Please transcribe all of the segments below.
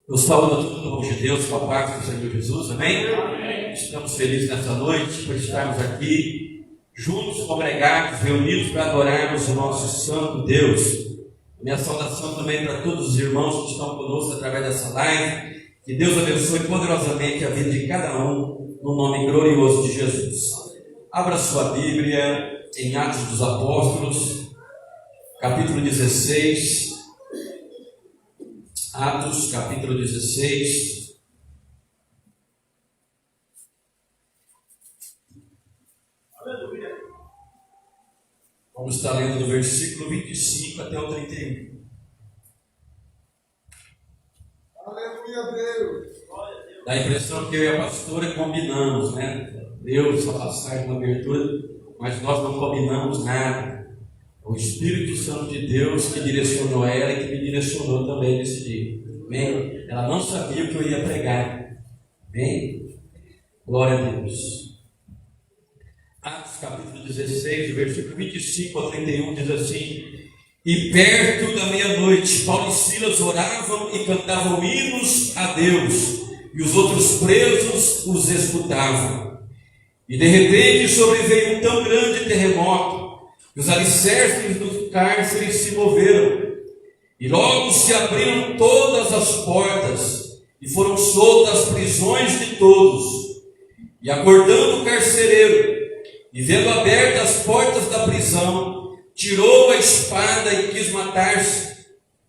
Eu saúdo a todos no nome de Deus, com a paz do Senhor Jesus, amém? Estamos felizes nessa noite por estarmos aqui, juntos, congregados, reunidos para adorarmos o nosso Santo Deus. Minha saudação também para todos os irmãos que estão conosco através dessa live. Que Deus abençoe poderosamente a vida de cada um, no nome glorioso de Jesus. Abra sua Bíblia em Atos dos Apóstolos, capítulo 16. Atos, capítulo 16. Aleluia. Vamos estar lendo do versículo 25 até o 31. Aleluia, Deus. Dá a impressão que eu e a pastora combinamos, né? Deus, a passagem na abertura, mas nós não combinamos nada. O Espírito Santo de Deus que direcionou ela e que me direcionou também nesse dia. Amém? Ela não sabia o que eu ia pregar. Amém? Glória a Deus. Atos capítulo 16, versículo 25 a 31 diz assim: E perto da meia-noite, Paulo e Silas oravam e cantavam hinos a Deus, e os outros presos os escutavam. E de repente sobreveio um tão grande terremoto, que os alicerces do cárcere se moveram, e logo se abriram todas as portas, e foram soltas as prisões de todos. E acordando o carcereiro, e vendo abertas as portas da prisão, tirou a espada e quis matar-se,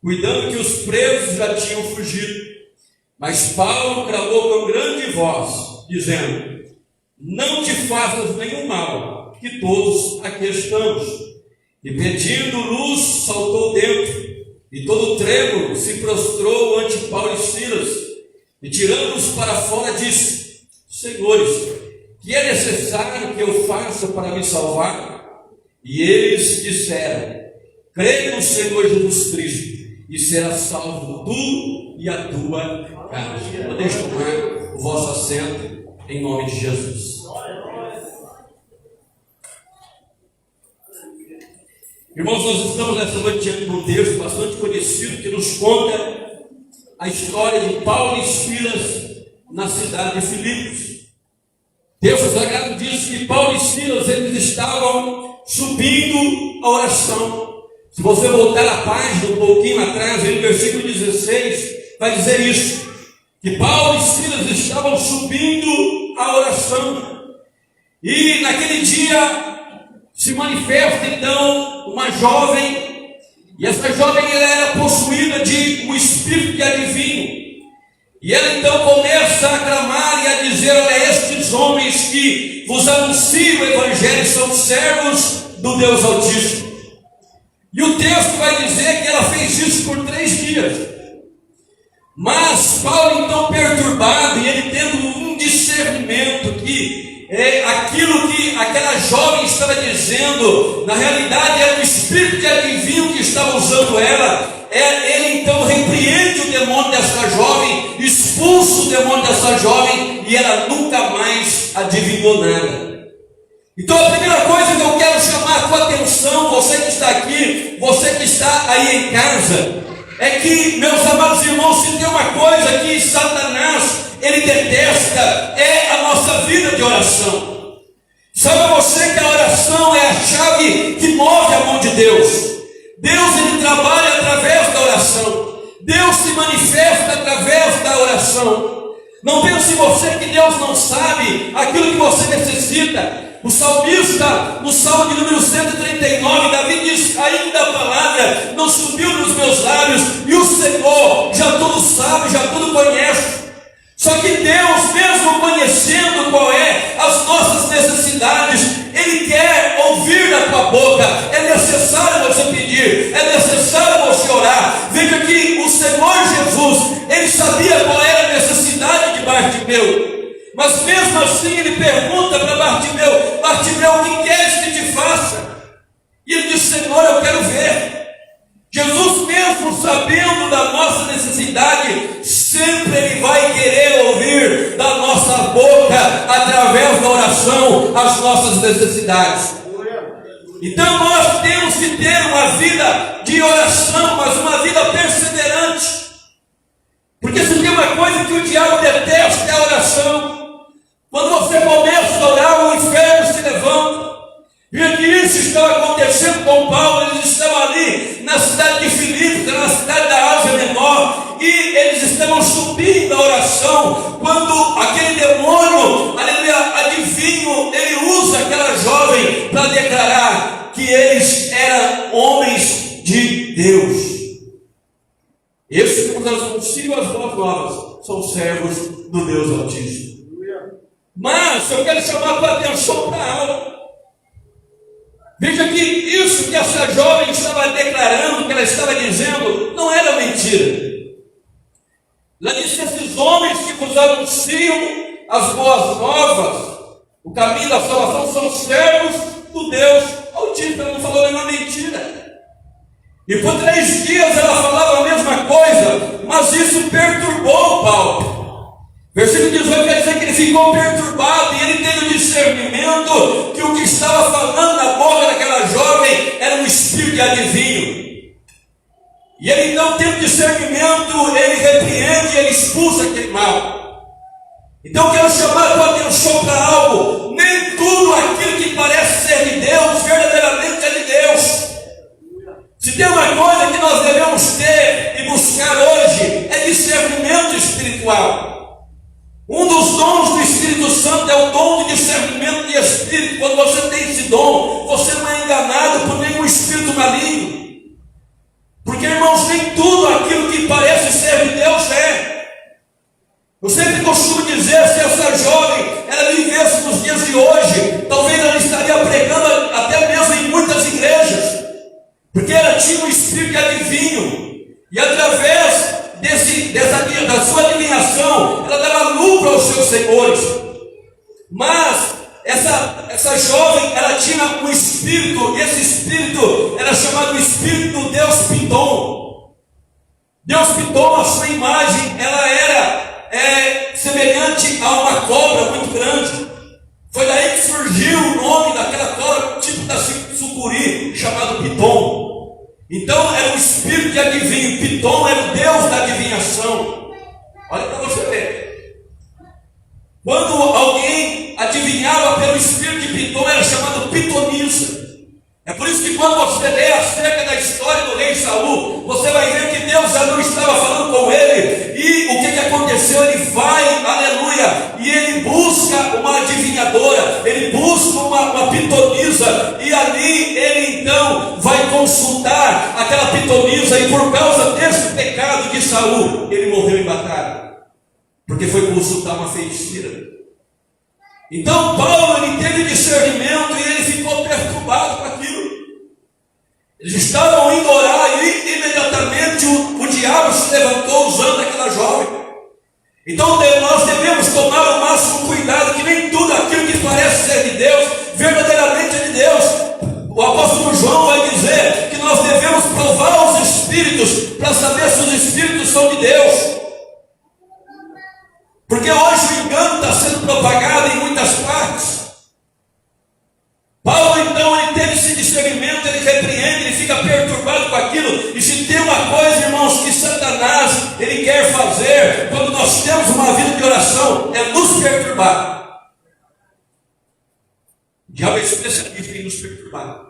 cuidando que os presos já tinham fugido. Mas Paulo clamou com grande voz, dizendo: Não te faças nenhum mal, que todos aqui estamos. E pedindo luz, saltou dentro, e todo trêmulo se prostrou ante Paulo e Silas, e tirando-os para fora disse: Senhores, que é necessário que eu faça para me salvar? E eles disseram: Crê no Senhor Jesus Cristo, e serás salvo tu e a tua casa. Podeis tomar o vosso assento em nome de Jesus. Irmãos, nós estamos nessa noite diante de um texto bastante conhecido que nos conta a história de Paulo e Silas na cidade de Filipos. O texto sagrado diz que Paulo e Silas eles estavam subindo a oração. Se você voltar a página um pouquinho atrás, no versículo 16, vai dizer isso: que Paulo e Silas estavam subindo a oração. E naquele dia se manifesta então uma jovem, e essa jovem ela era possuída de um espírito de adivinho. E ela então começa a clamar e a dizer: olha, estes homens que vos anunciam o Evangelho são servos do Deus Altíssimo. E o texto vai dizer que ela fez isso por 3 dias. Mas Paulo então perturbado, e ele tendo um discernimento que aquilo que aquela jovem estava dizendo, na realidade era o espírito de adivinho que estava usando ela. Ele então repreende o demônio dessa jovem, expulsa o demônio dessa jovem, e ela nunca mais adivinhou nada. Então a primeira coisa que eu quero chamar a tua atenção, você que está aqui, você que está aí em casa, é que, meus amados irmãos, se tem uma coisa que Satanás ele detesta, é a nossa vida de oração. Sabe você que a oração é a chave que move a mão de Deus. Deus ele trabalha através da oração. Deus se manifesta através da oração. Não pense você que Deus não sabe aquilo que você necessita. O salmista, no Salmo de número 139, Davi diz: ainda a palavra não subiu nos meus lábios, e o Senhor já tudo sabe, já tudo conhece. Só que Deus, mesmo conhecendo qual é as nossas necessidades, Ele quer ouvir da tua boca. É necessário você pedir, é necessário você orar. Veja que o Senhor Jesus, Ele sabia qual era a necessidade de Bartimeu. Mas mesmo assim Ele pergunta para Bartimeu: Bartimeu, o que queres que te faça? E ele diz: Senhor, eu quero ver. Jesus, mesmo sabendo da nossa necessidade, sempre Ele vai querer ouvir da nossa boca, através da oração, as nossas necessidades. Então nós temos que ter uma vida de oração, mas uma vida perseverante. Porque se tem uma coisa que o diabo detesta é a oração. Quando você começa a orar, o inferno se levanta. E que isso estava acontecendo com Paulo. Eles estavam ali na cidade de Filipos, na cidade da Ásia Menor, e eles estavam subindo a oração, quando aquele demônio, aleluia, adivinho, ele usa aquela jovem para declarar que eles eram homens de Deus. Esses que nos anunciam as boas novas são servos do Deus Altíssimo. Mas eu quero chamar a tua atenção para algo. Veja que isso que essa jovem estava declarando, que ela estava dizendo, não era mentira. Ela disse: esses homens que vos anunciam as boas novas, o caminho da salvação, são servos do Deus Altíssimo. Ela não falou nenhuma mentira. E por 3 dias ela falava a mesma coisa, mas isso perturbou Paulo. Versículo 18 quer dizer que ele ficou perturbado e ele teve o discernimento que o que estava falando na boca daquela jovem era um espírito de adivinho. E ele então tendo discernimento, ele repreende, ele expulsa aquele mal. Então eu quero chamar a tua atenção para algo: nem tudo aquilo que parece ser de Deus verdadeiramente é de Deus. Se tem uma coisa que nós devemos ter e buscar hoje, é discernimento espiritual. Um dos dons do Espírito Santo é o dom de discernimento de espírito. Quando você tem esse dom, você não é enganado por nenhum espírito maligno. Porque, irmãos, nem tudo aquilo que parece ser de Deus é. Eu sempre costumo dizer, se essa jovem ela vivesse nos dias de hoje, talvez ela estaria pregando até mesmo em muitas igrejas. Porque ela tinha um espírito de adivinho. E através da sua adivinhação, ela dava lucro aos seus senhores. Mas essa jovem, ela tinha um espírito, e esse espírito era chamado espírito do Deus Pitom. Deus Pitom, a sua imagem, ela era semelhante a uma cobra muito grande. Foi daí que surgiu o nome daquela cobra, tipo da sucuri, chamado Pitom. Então era um espírito de adivinho. Pitom era o Deus da adivinhação. Olha para você ver. Quando alguém adivinhava pelo espírito de Pitom, era chamado pitonisa. É por isso que quando você lê acerca da história do rei Saul, você vai ver que Deus já não estava falando com ele. E o que aconteceu? Ele vai, aleluia, e ele busca uma adivinhadora, ele busca uma pitonisa, e ali ele então vai consultar aquela pitonisa, e por causa desse pecado de Saul, ele morreu em batalha, porque foi consultar uma feiticeira. Então Paulo, ele teve discernimento e ele ficou perturbado com aquilo. Eles estavam indo orar e imediatamente o diabo se levantou usando aquela jovem. Então nós devemos tomar o máximo cuidado, que nem tudo aquilo que parece ser de Deus verdadeiramente é de Deus. O apóstolo João vai dizer que nós devemos provar os espíritos para saber se os espíritos são de Deus. Porque hoje o engano está sendo propagado em muitas partes. Paulo então, ele teve esse discernimento, ele repreende, ele fica perturbado com aquilo. E se tem uma coisa, irmãos, que Satanás ele quer fazer quando nós temos uma vida de oração, é nos perturbar. O diabo é especialista em nos perturbar.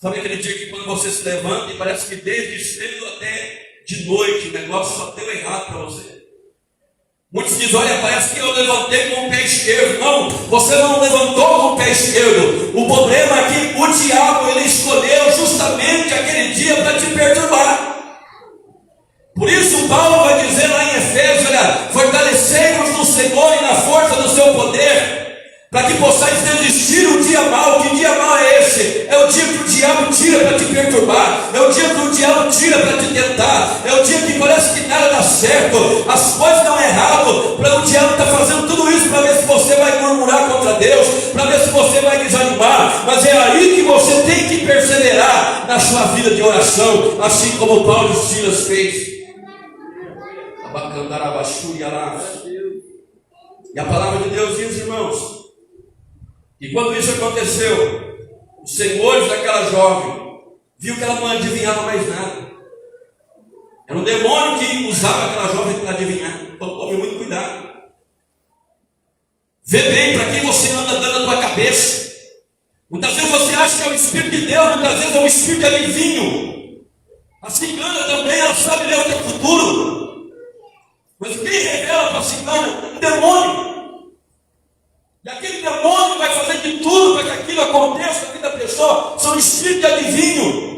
Sabe aquele dia que quando você se levanta e parece que desde cedo até de noite o negócio só deu errado para você? Muitos dizem: olha, parece que eu levantei com o pé esquerdo. Não, você não levantou com o pé esquerdo. O problema é que o diabo ele escolheu justamente aquele dia para te perturbar. Por isso Paulo vai dizer lá em Efésios: olha, fortalecei-vos no Senhor e na força do seu poder, para que possais resistir o dia mau. Que dia mau é esse? É o dia que o diabo tira para te perturbar, é o dia que o diabo tira para te tentar, é o dia que parece que nada dá certo, as coisas dão errado, para o diabo está fazendo tudo isso para ver se você vai murmurar contra Deus, para ver se você vai desanimar. Mas é aí que você tem que perseverar na sua vida de oração, assim como Paulo e Silas fez. E a palavra de Deus diz, irmãos, e quando isso aconteceu, os senhores daquela jovem viu que ela não adivinhava mais nada. Era um demônio que usava aquela jovem para adivinhar. Então tome muito cuidado. Vê bem para quem você anda dando a tua cabeça. Muitas vezes você acha que é o Espírito de Deus, muitas vezes é o Espírito de adivinho. A cigana também, ela sabe ler o teu futuro. Mas quem revela para a cigana? Um demônio. E aquele demônio vai fazer de tudo para que aquilo aconteça na vida da pessoa. São espíritos de adivinho.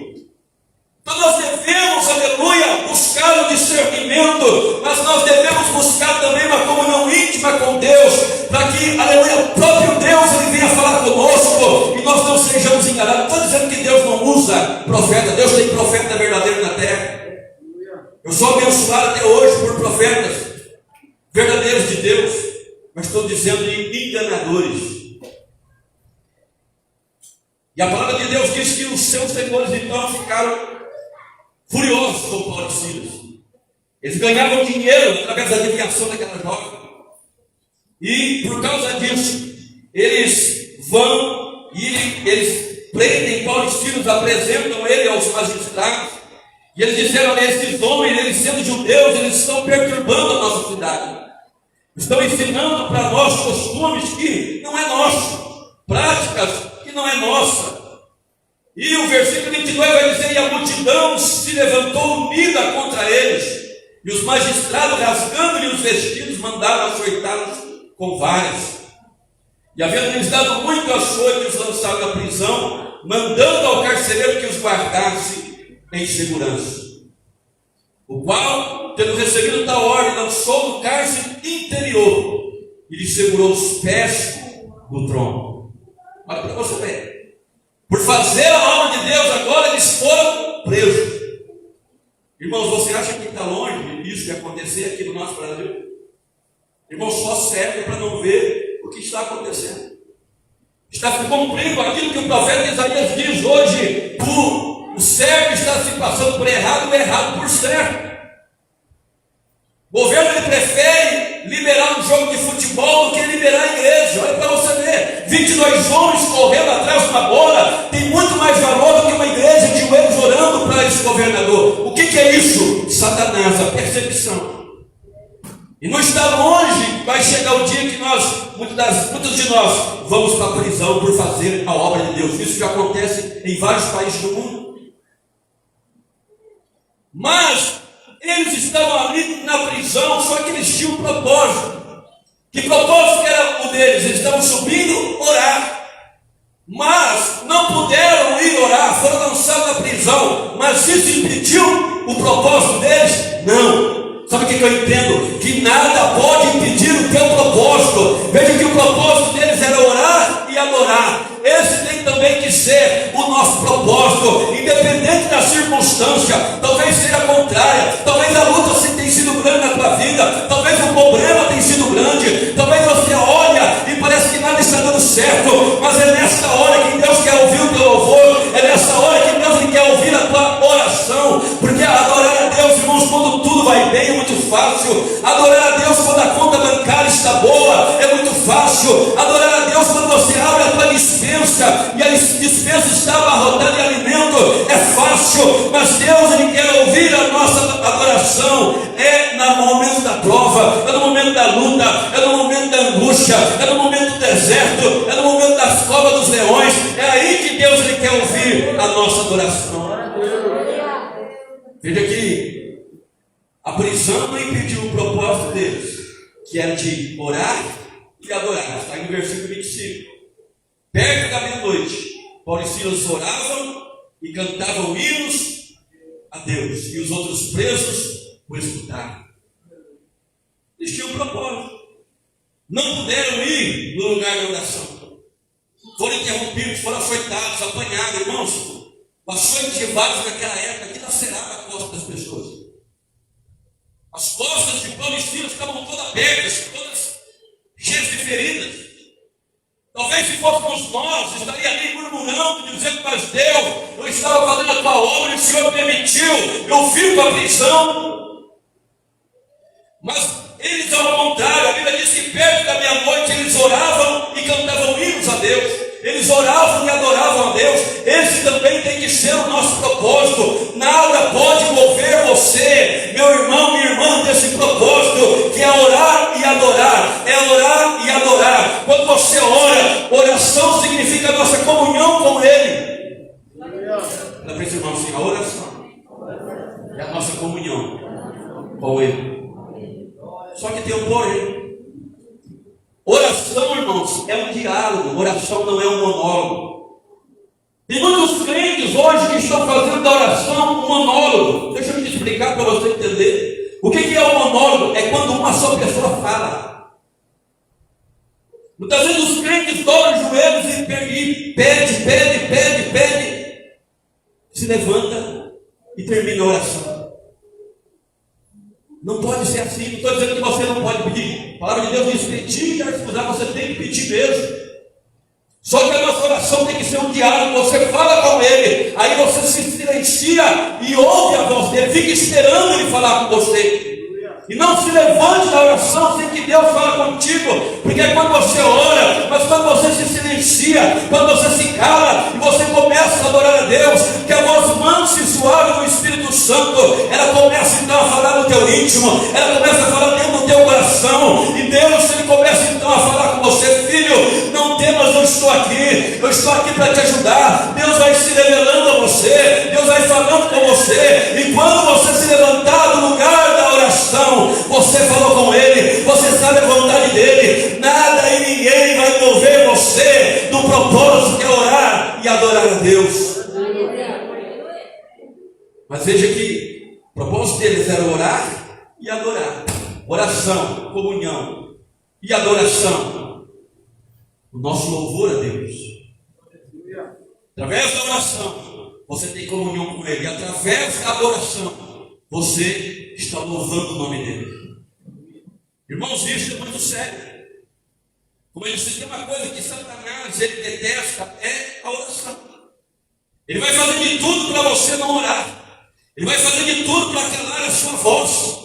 Então nós devemos, aleluia, buscar o discernimento, mas nós devemos buscar também uma comunhão íntima com Deus, para que, aleluia, o próprio Deus ele venha falar conosco e nós não sejamos enganados. Não estou dizendo que Deus não usa profeta, Deus tem profeta verdadeiro na terra. Eu sou abençoado até hoje por profetas verdadeiros de Deus, mas estou dizendo de enganadores. E a palavra de Deus diz que os seus senhores então ficaram furiosos com Paulo e Silas. Eles ganhavam dinheiro através da adivinhação daquela jovem. E por causa disso, eles vão e eles prendem Paulo e Silas, apresentam ele aos magistrados. E eles disseram: olha, esses homens, eles sendo judeus, eles estão perturbando a nossa cidade. Estão ensinando para nós costumes que não é nosso, práticas que não é nossa. E o versículo 22 vai dizer: e a multidão se levantou unida contra eles, e os magistrados, rasgando-lhe os vestidos, mandaram açoitá-los com varas. E havendo lhes dado muito açoite, os lançaram na prisão, mandando ao carcereiro que os guardasse em segurança. O qual, tendo recebido tal ordem, lançou no cárcere interior e lhe segurou os pés do trono. Olha para você ver. Por fazer a obra de Deus, agora eles foram presos. Irmãos, você acha que está longe isso de acontecer aqui no nosso Brasil? Irmãos, só serve para não ver o que está acontecendo. Está cumprindo aquilo que o profeta Isaías diz hoje: o certo está se passando por errado, o errado por certo. O governo ele prefere liberar um jogo de futebol do que liberar a igreja. Olha para você ver, 22 homens correndo atrás de uma bola tem muito mais valor do que uma igreja de joelhos orando para esse governador. O que é isso? Satanás, a perseguição. E não está longe, vai chegar o dia que muitos de nós vamos para a prisão por fazer a obra de Deus. Isso já acontece em vários países do mundo. Mas eles estavam ali na prisão, só que eles tinham um propósito. Que propósito que era o deles? Eles estavam subindo orar, mas não puderam ir orar, foram lançados na prisão. Mas isso impediu o propósito deles? Não. Sabe o que eu entendo? Que nada pode impedir o teu propósito. Veja que o propósito deles era orar e adorar. Esse tem também que ser o nosso propósito, independente da circunstância. Talvez seja contrária, talvez a luta tenha sido grande na tua vida, talvez o problema tenha sido grande, talvez você olha e parece que nada está dando certo, mas é nessa hora que Deus quer ouvir o teu louvor, é nessa hora que Deus ele quer ouvir a tua oração, porque adorar a Deus, irmãos, quando tudo vai bem é muito fácil. Adorar a Deus quando a conta bancária está boa é muito fácil. Adorar a Deus quando você abre a tua dispensa e a dispensa está abarrotada de alimento é fácil. Mas Deus ele quer ouvir a nossa adoração é no momento da prova, é no momento da luta, é no momento da angústia, é no momento do deserto, é no momento das covas dos leões. É aí que Deus ele quer ouvir a nossa adoração. Veja que a prisão não impediu o propósito deles, que era de orar e adorar. Está no versículo 25. Perto da meia-noite, Paulo e Silas oravam e cantavam hinos a Deus, e os outros presos o escutaram. Eles tinham um propósito. Não puderam ir no lugar de oração. Foram interrompidos, foram açoitados, apanhados. Irmãos, o açoite de vasos naquela época que lacerava a costa das pessoas. As costas de Paulo e Silas estavam todas abertas, todas cheias de feridas. Talvez se fôssemos nós, estaria ali murmurando, dizendo: mas Deus, eu estava fazendo a tua obra e o Senhor permitiu, eu fui para a prisão. Mas eles, ao contrário, a Bíblia diz que perto da meia-noite eles oravam e cantavam hinos a Deus. Eles oravam e adoravam a Deus. Esse também tem que ser o nosso propósito. Nada pode mover você, meu irmão, minha irmã, desse propósito, que é a Só que tem um porém. Oração, irmãos, é um diálogo. Oração não é um monólogo. Tem muitos crentes hoje que estão fazendo da oração um monólogo. Deixa eu te explicar para você entender. O que é o monólogo? É quando uma só pessoa fala. Muitas vezes os crentes dobram os joelhos e pede, se levanta e termina a oração. Não pode ser assim. Não estou dizendo que você não pode pedir. A palavra de Deus diz: pedir e recusar, você tem que pedir mesmo. Só que a nossa oração tem que ser um diálogo. Você fala com Ele, aí você se silencia e ouve a voz dele, fica esperando Ele falar com você. E não se levante da oração sem que Deus fale contigo, porque é quando você ora, mas quando você se silencia, quando você se cala e você começa a adorar a Deus, que a voz mansa e suave do Espírito Santo, ela começa então a falar no teu íntimo, ela começa a falar dentro do teu coração, e Deus, Ele começa então a falar com você: filho, não temas, eu estou aqui para te ajudar. Deus vai se revelando a você, Deus vai falando com você, e quando você se levantar do lugar da oração, você falou com Ele, você sabe a vontade dEle, nada e ninguém vai mover você do propósito que é orar e adorar a Deus. Mas veja que o propósito deles era orar e adorar. Oração, comunhão e adoração. O nosso louvor a Deus. Através da oração, você tem comunhão com Ele. E através da adoração, você está louvando o nome dEle. Irmãos, isso é muito sério. Como eu disse, tem uma coisa que Satanás, ele detesta, é a oração. Ele vai fazer de tudo para você não orar. Ele vai fazer de tudo para calar a sua voz.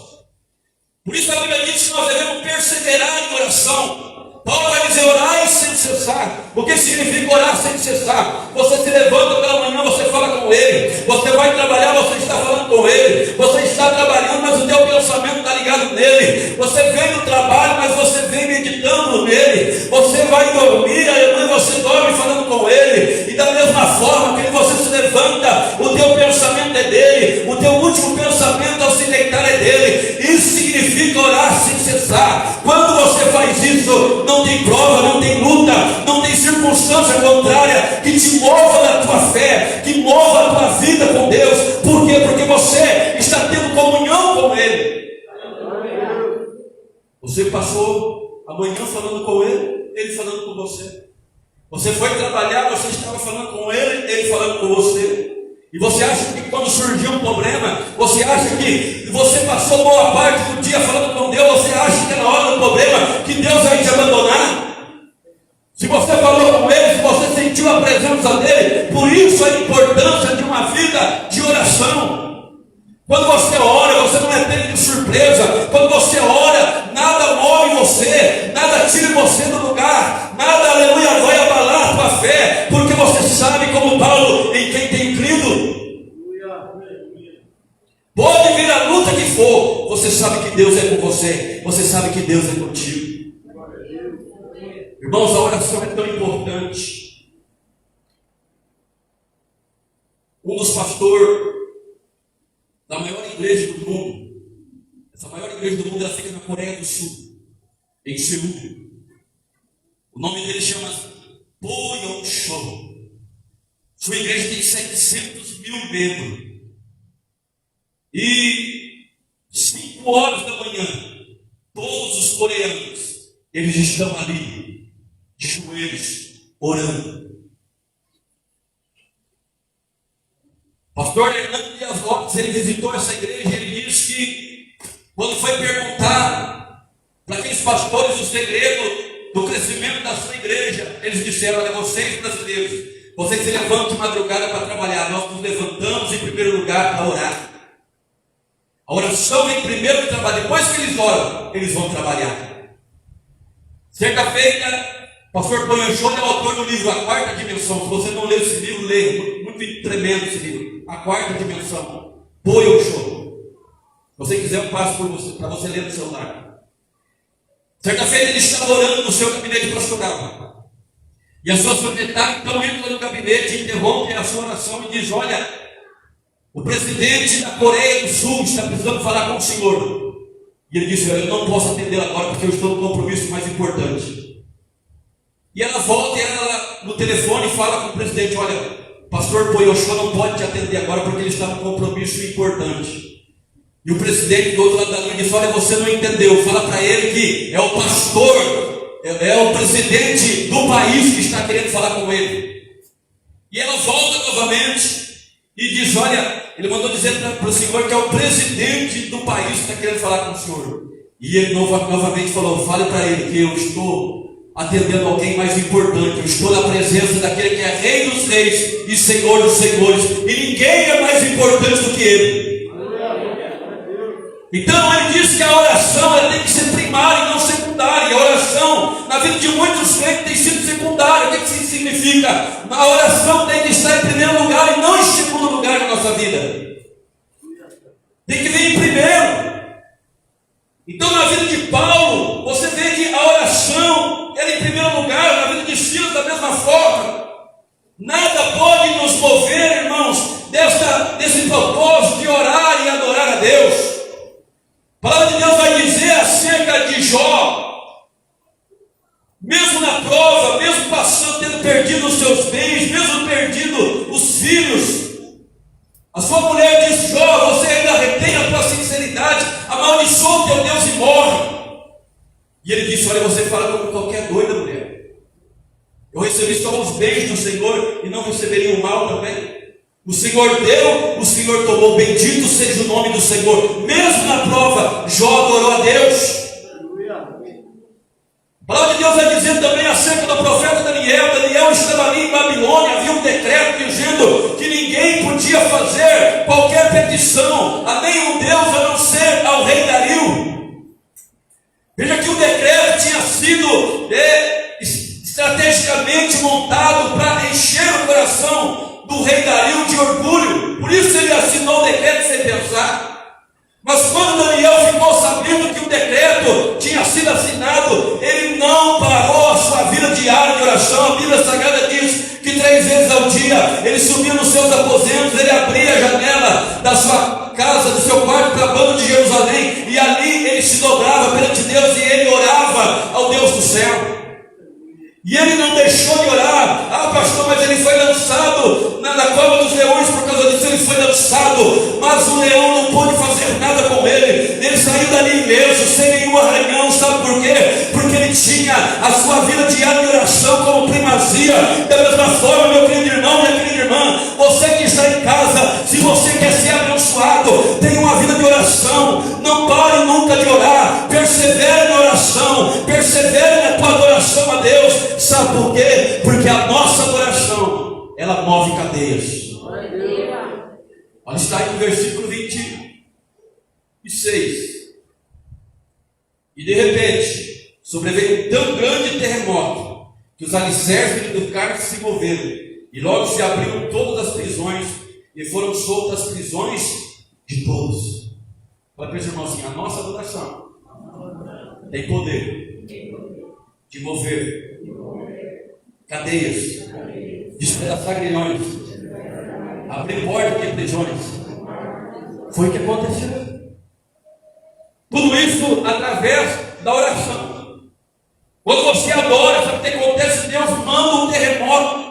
Por isso a Bíblia diz que nós devemos perseverar em oração. Paulo vai dizer: orai sem cessar. O que significa orar sem cessar? Você se levanta pela manhã, você fala com Ele. Você vai trabalhar, você está falando com Ele. Você está trabalhando, mas o teu pensamento está ligado nele. Você vem do trabalho, mas você vem meditando nele. Você vai dormir, aí você dorme falando com Ele. E da mesma forma que você se levanta, o teu pensamento é dele. O teu último pensamento ao se deitar é dele. Isso significa orar sem cessar. Quando você faz isso, não tem prova, não tem luta, não tem circunstância contrária que te mova da tua fé, que mova a tua vida com Deus. Por quê? Porque você está tendo comunhão com Ele. Você passou a manhã falando com Ele, Ele falando com você. Você foi trabalhar, você estava falando com Ele, Ele falando com você. E você acha que quando surgiu um problema, você acha que você passou boa parte do dia falando com Deus, você acha que é na hora do problema que Deus vai te abandonar? Se você falou com Ele, se você sentiu a presença dEle, por isso a importância de uma vida de oração. Quando você ora, você não é pego de surpresa. Quando você ora, nada move você, nada tira você do lugar, nada, aleluia, vai abalar a tua fé, porque você sabe, como Paulo, em quem tem crido. Pode vir a luta que for, você sabe que Deus é com você, você sabe que Deus é contigo. Irmãos, a oração é tão importante. Um dos pastores da maior igreja do mundo, essa maior igreja do mundo, ela fica na Coreia do Sul, em Seul. O nome dele chama Po Yong-cho. Sua igreja tem 700 mil membros. E 5 horas da manhã, todos os coreanos, eles estão ali, de joelhos, orando. Pastor Hernando Dias Lopes, ele visitou essa igreja e ele disse que, quando foi perguntar para aqueles pastores o segredo do crescimento da sua igreja, eles disseram: olha, vocês brasileiros, vocês se levantam de madrugada para trabalhar, nós nos levantamos em primeiro lugar para orar. A oração vem primeiro do trabalho, depois que eles oram, eles vão trabalhar. Certa feita, o pastor Po Yong-cho é o autor do livro A Quarta Dimensão. Se você não leu esse livro, leia, muito tremendo esse livro. A Quarta Dimensão, Po Yong-cho. Se você quiser, eu passo para você ler no celular. Certa feita ele estava orando no seu gabinete pastoral. E a sua secretária então entra no gabinete, interrompe a sua oração e diz: olha, o presidente da Coreia do Sul está precisando falar com o senhor. E ele disse: eu não posso atender agora porque eu estou no compromisso mais importante. E ela volta e ela no telefone fala com o presidente: olha, pastor Poyoshô não pode te atender agora porque ele está num compromisso importante. E o presidente do outro lado da linha disse: olha, você não entendeu, fala para ele que é o pastor, é o presidente do país que está querendo falar com ele. E ela volta novamente e diz: olha, ele mandou dizer para o senhor que é o presidente do país que está querendo falar com o senhor. E ele novamente falou: fale para ele que eu estou atendendo alguém mais importante, eu estou na presença daquele que é Rei dos Reis e Senhor dos Senhores, e ninguém é mais importante do que ele. Então ele diz que a oração ela tem que ser primária e não secundária. E a oração na vida de muitos crentes tem sido secundária. O que isso significa? A oração tem que estar em primeiro lugar e não em segundo lugar na nossa vida. Tem que vir em primeiro. Então na vida de Paulo, você vê que a oração era em primeiro lugar. Na vida de Silas da mesma forma. Nada pode nos mover, irmãos, desse propósito de orar e adorar a Deus. A palavra de Deus vai dizer acerca de Jó, mesmo na prova, mesmo passando, tendo perdido os seus bens, mesmo perdido os filhos, a sua mulher diz: Jó, você ainda retém a tua sinceridade, amaldiçoa o teu Deus e morre. E ele disse: olha, você fala como qualquer doida mulher, eu recebi só os bens do Senhor e não receberia o mal também. O Senhor deu, o Senhor tomou, bendito seja o nome do Senhor. Mesmo na prova, Jó adorou a Deus. A palavra de Deus vai dizer também acerca do profeta Daniel. Daniel estava ali em Babilônia, havia um decreto dizendo que ninguém podia fazer qualquer petição a nenhum Deus a não ser ao rei Dario. Veja que o decreto tinha sido estrategicamente montado para encher o coração do rei Dario de orgulho. Por isso ele assinou o decreto sem pensar. Mas quando Daniel ficou sabendo que o decreto tinha sido assinado, ele não parou a sua vida diária de oração. A Bíblia Sagrada diz que 3 vezes ao dia ele subia nos seus aposentos, ele abria a janela da sua casa, do seu quarto para a banda de Jerusalém, e ali ele se dobrava perante Deus e ele orava ao Deus do céu. E ele não deixou de orar. Ah, pastor, mas ele foi lançado na cova dos leões. Por causa disso ele foi lançado, mas o leão não pôde fazer nada com ele. Ele saiu dali ileso, sem nenhum arranhão. Sabe por quê? Porque ele tinha a sua vida diária de oração como primazia. Da mesma forma, meu querido irmão, minha querida irmã, você que está em casa, se você quer ser abençoado, tenha uma vida de oração. Não pare nunca de orar. Persevere na oração, persevere na tua adoração a Deus. Sabe por quê? Porque a nossa adoração, ela move cadeias. Olha, está aí no versículo 26. E de repente, sobreveio um tão grande terremoto, que os alicerces do carro se moveram, e logo se abriram todas as prisões, e foram soltas as prisões de todos. Olha para esse irmãozinho, a nossa adoração tem poder de mover cadeias, despedaçar grilhões, abrir portas de prisões. Foi o que aconteceu. Tudo isso através da oração. Quando você adora, sabe o que acontece? Deus manda um terremoto.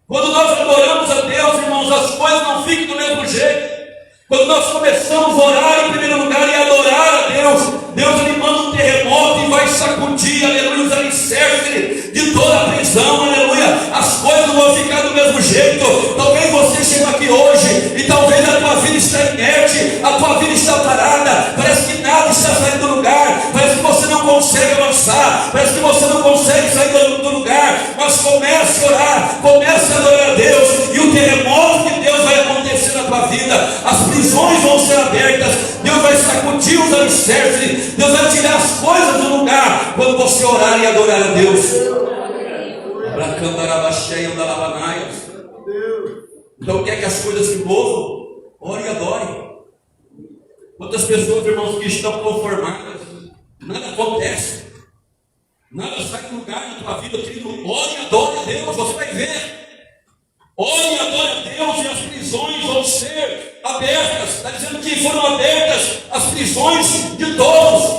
Quando nós adoramos a Deus, irmãos, as coisas não ficam do mesmo jeito. Quando nós começamos a orar em primeiro lugar e adorar a Deus, Deus ele manda um terremoto e vai sacudir, aleluia, os alicerces de toda a prisão, aleluia. As coisas não vão ficar do mesmo jeito. Talvez você chegou aqui hoje e talvez a tua vida está inerte, a tua vida está parada, parece que nada está saindo do lugar, parece que você não consegue avançar, parece que você não consegue sair do lugar. Mas comece a orar, comece a adorar a Deus, e o terremoto de Deus vai acontecer na tua vida. As prisões vão ser abertas, Deus vai sacudir os alicerces, Deus vai tirar as coisas do lugar quando você orar e adorar a Deus. Então quer que as coisas se movam? Ore e adore. Quantas pessoas, irmãos, que estão conformadas, nada acontece, nada sai do lugar na tua vida, querido. Ore e adore a Deus, você vai ver. Ore e adore a Deus e as prisões vão ser abertas. Está dizendo que foram abertas as prisões de todos.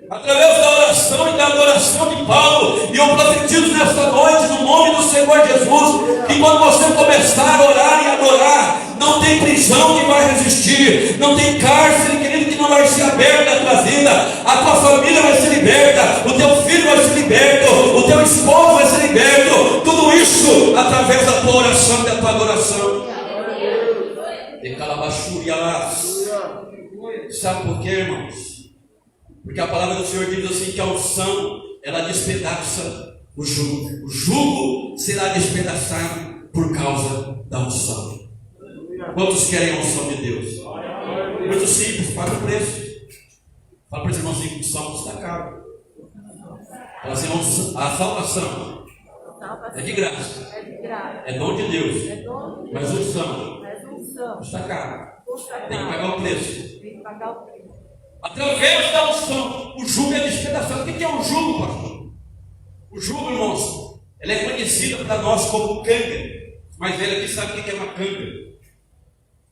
através da oração e da adoração de Paulo. E eu profetizo nesta noite, no nome do Senhor Jesus, que quando você começar a orar e adorar, não tem prisão que vai resistir, não tem cárcere, querido, que não vai ser aberto na tua vida. A tua família vai ser liberta, o teu filho vai ser liberto, o teu esposo vai ser liberto. Tudo isso através da tua oração e da tua adoração. De calabachurialás. Sabe por quê, irmãos? Porque a palavra do Senhor diz assim, que a unção, ela despedaça o jugo. O jugo será despedaçado por causa da unção. Quantos querem a unção de Deus? Muito simples, paga o preço. Fala para os irmãozinhos que unção custa caro. Fala assim, a salvação é de graça. É dom de Deus. Mas unção custa caro. Tem que pagar o preço. Através da unção, o jugo é despedaçado. O que é o jugo, pastor? O jugo, irmãos, ela é conhecida para nós como canga. Os mais velhos aqui sabem o que é uma canga.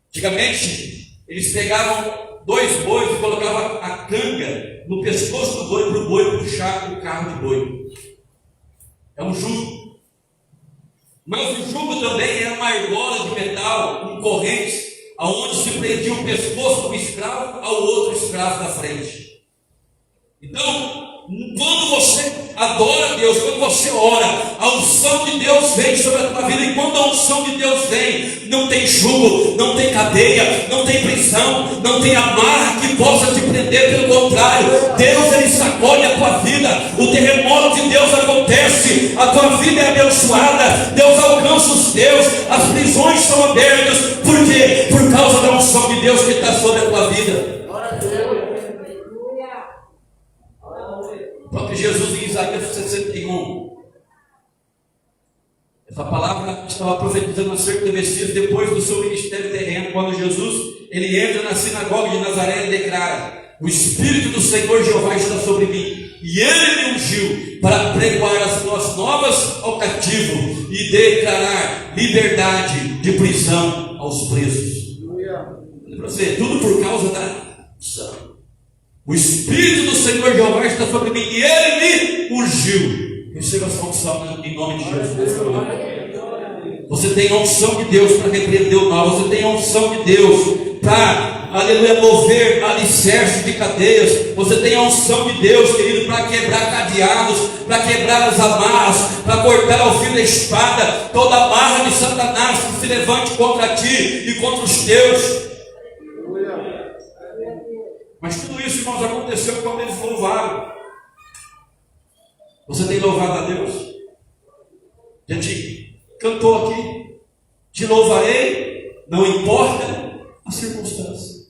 Antigamente, eles pegavam 2 bois e colocavam a canga no pescoço do boi para o boi puxar o carro de boi. É um jugo. Mas o jugo também era uma argola de metal com correntes, aonde se prendia o pescoço do escravo ao outro escravo da frente. Então, quando você adora a Deus, quando você ora, a unção de Deus vem sobre a tua vida. E quando a unção de Deus vem, não tem jugo, não tem cadeia, não tem prisão, não tem amarra que possa te prender. Pelo contrário, Deus, ele sacode a tua vida. O terremoto de Deus acontece, a tua vida é abençoada, Deus alcança os teus, as prisões são abertas. Por quê? Por causa da unção de Deus que está sobre a tua vida. O próprio Jesus em Isaías 61. Essa palavra estava profetizando acerca do Messias depois do seu ministério terreno, quando Jesus ele entra na sinagoga de Nazaré e declara: o Espírito do Senhor Jeová está sobre mim, e Ele me ungiu para pregoar as boas novas ao cativo e declarar liberdade de prisão aos presos. Olha para você, tudo por causa da unção. O Espírito do Senhor Jeová está sobre mim e Ele me ungiu. Receba essa unção em nome de Jesus. Você tem a unção de Deus para repreender o mal. Você tem a unção de Deus para, aleluia, mover alicerces de cadeias. Você tem a unção de Deus, querido, para quebrar cadeados, para quebrar as amarras, para cortar o fio da espada toda a amarra de Satanás que se levante contra ti e contra os teus. Mas tudo isso, irmãos, aconteceu quando eles louvaram. Você tem louvado a Deus? A gente cantou aqui: te louvarei, não importa a circunstância.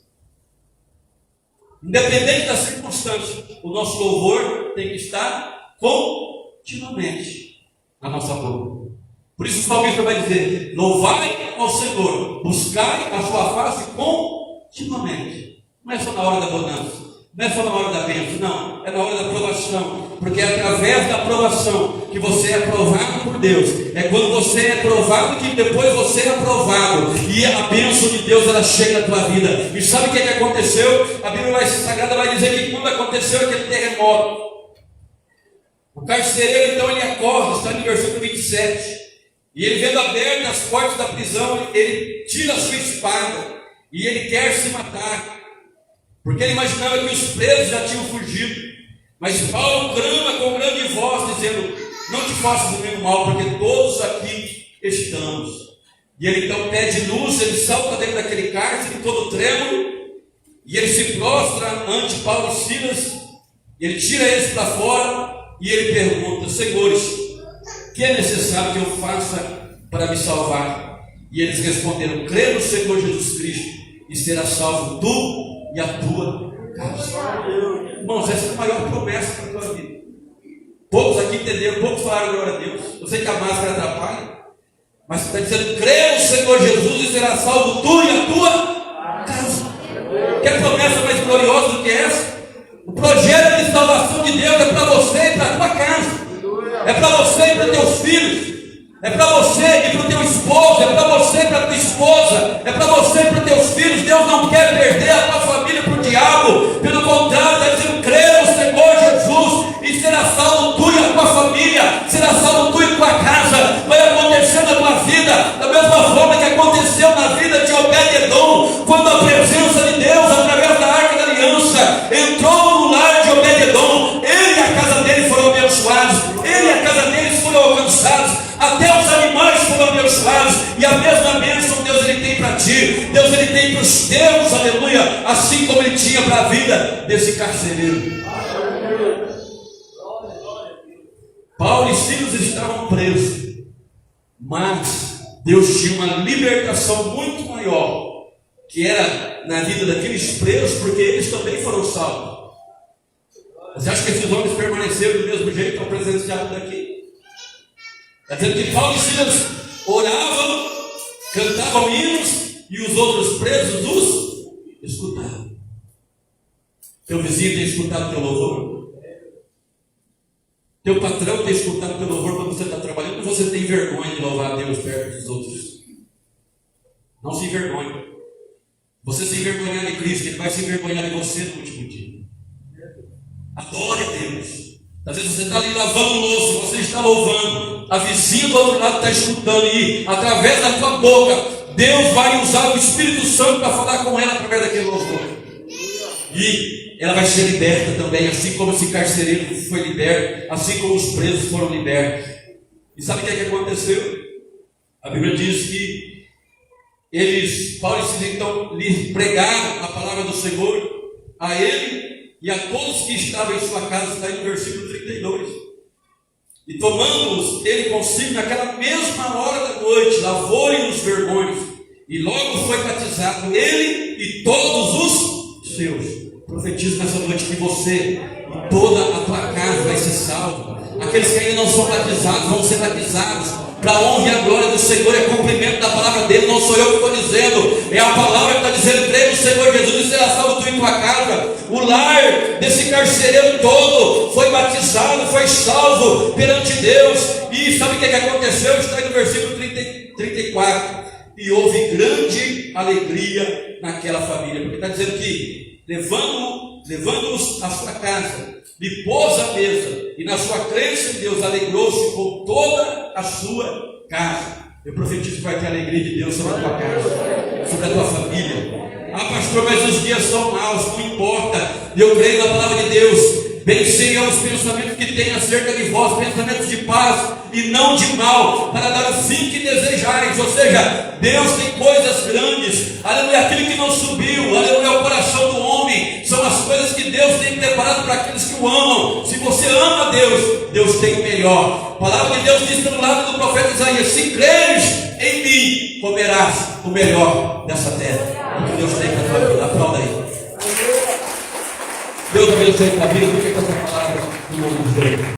Independente da circunstância, o nosso louvor tem que estar continuamente na nossa boca. Por isso o salmista vai dizer: louvai ao Senhor, buscai a sua face continuamente. Não é só na hora da bonança, não é só na hora da bênção, não, é na hora da aprovação, porque é através da aprovação que você é aprovado por Deus. É quando você é aprovado que depois você é aprovado, e a bênção de Deus ela chega na tua vida. E sabe o que aconteceu? A Bíblia Sagrada vai dizer que quando aconteceu aquele terremoto, o carcereiro então ele acorda, está no versículo 27, e ele vendo abertas as portas da prisão, ele tira a sua espada e ele quer se matar, porque ele imaginava que os presos já tinham fugido. Mas Paulo clama com grande voz, dizendo: não te faças o mesmo mal, porque todos aqui estamos. E ele então pede luz, ele salta dentro daquele cárcere, todo trêmulo, e ele se prostra ante Paulo e Silas, e ele tira eles para fora, e ele pergunta: senhores, o que é necessário que eu faça para me salvar? E eles responderam: crê no Senhor Jesus Cristo, e será salvo tu e a tua casa. Irmãos, essa é a maior promessa para a tua vida. Poucos aqui entenderam, poucos falaram glória a Deus. Eu sei que a máscara atrapalha, mas você está dizendo: crê no Senhor Jesus e será salvo tu e a tua casa. Quer promessa mais gloriosa do que essa? O projeto de salvação de Deus é para você e para a tua casa, é para você e para teus filhos, é para você e para o teu esposo, é para você e para a tua esposa, é para você e para os teus filhos. Deus não quer perder a tua família para o diabo, pelo contrário, está dizendo: crê no Senhor Silas estavam presos, mas Deus tinha uma libertação muito maior, que era na vida daqueles presos, porque eles também foram salvos. Você acha que esses homens permaneceram do mesmo jeito ao presenciar daqui? Está dizendo que Paulo e Silas oravam, cantavam hinos, e os outros presos os escutavam. Teu vizinho tem escutado teu louvor? Teu patrão tem escutado teu louvor quando você está trabalhando? Ou você tem vergonha de louvar a Deus perto dos outros? Não se envergonhe. Você se envergonhar de Cristo, Ele vai se envergonhar de você no último dia. Adore a Deus. Às vezes você está ali lavando louça, você está louvando, a vizinha do outro lado está escutando, e através da tua boca Deus vai usar o Espírito Santo para falar com ela através daquele louvor. E ela vai ser liberta também, assim como esse carcereiro foi liberto, assim como os presos foram libertos. E sabe o que é que aconteceu? A Bíblia diz que Paulo e Silas então lhe pregaram a palavra do Senhor a ele e a todos que estavam em sua casa. Está aí no versículo 32. E tomando-os ele consigo naquela mesma hora da noite, lavou-lhe os vergões, e logo foi batizado ele e todos os seus. Profetizo nessa noite que você e toda a tua casa vai ser salvo. Aqueles que ainda não são batizados vão ser batizados para a honra e a glória do Senhor. É cumprimento da palavra dele, não sou eu que estou dizendo, é a palavra que está dizendo: crê no Senhor Jesus e será salvo tu e tua casa. O lar desse carcereiro todo foi batizado, foi salvo perante Deus. E sabe o que aconteceu? Está aí no versículo 34. E houve grande alegria naquela família, porque está dizendo que levando-os à sua casa, lhe pôs à mesa, e na sua crença em Deus alegrou-se com toda a sua casa. Eu profetizo que vai ter a alegria de Deus sobre a tua casa, sobre a tua família. Ah, pastor, mas os dias são maus, não importa. Eu creio na palavra de Deus. Bem sejam os pensamentos que tem acerca de vós, pensamentos de paz e não de mal, para dar o fim que desejais. Ou seja, Deus tem coisas grandes. Aleluia, aquilo que não subiu, aleluia, o coração do homem, são as coisas que Deus tem preparado para aqueles que o amam. Se você ama a Deus, Deus tem o melhor. A palavra de Deus diz pelo lado do profeta Isaías: se creres em mim, comerás o melhor dessa terra. O que Deus tem para a tua vida. Aplauda aí. Deus abençoe a tua vida. Fica com essa palavra no nome de Deus.